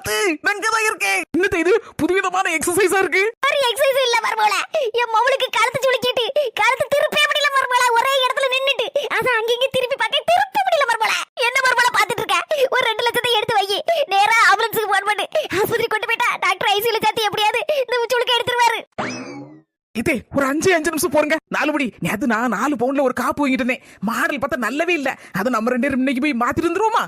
பாத்து நங்கதான் இருக்கேன். என்னது இது புதுவிதமான எக்ஸசைஸா இருக்கு. எக்ஸசைஸ் இல்ல மர்மோல, என் மவளுக்கு கழுத்து சுளுக்கிட்டு கழுத்து திருப்பே முடியல மர்மோல, ஒரே இடத்துல நின்னுட்டு அதான் அங்கங்க திருப்பி பார்க்க திருப்பி முடியல மர்மோல. என்ன மர்மோல பாத்துட்டு இருக்க? ஒரு 2 லட்சத்தை எடுத்து வை, நேரா ஆம்புலன்ஸ்க்கு போன் பண்ணு, ஆஸ்பத்திரி கொண்டு போய்ட்டா டாக்டர் ஐசியூல சேர்த்து எப்படியாவது இந்த சுளுக்க எடுத்துருவாரு. இதே ஒரு 5 நிமிஷம் போறங்க. 4 படி நேத்து நான் 4 பவுண்ட்ல ஒரு காப்பு வாங்கிட்டேனே, மாடல் பார்த்தா நல்லவே இல்ல. அது நம்ம 2 பேரும் இன்னைக்கு போய் மாத்திட்டு வந்துருவோமா?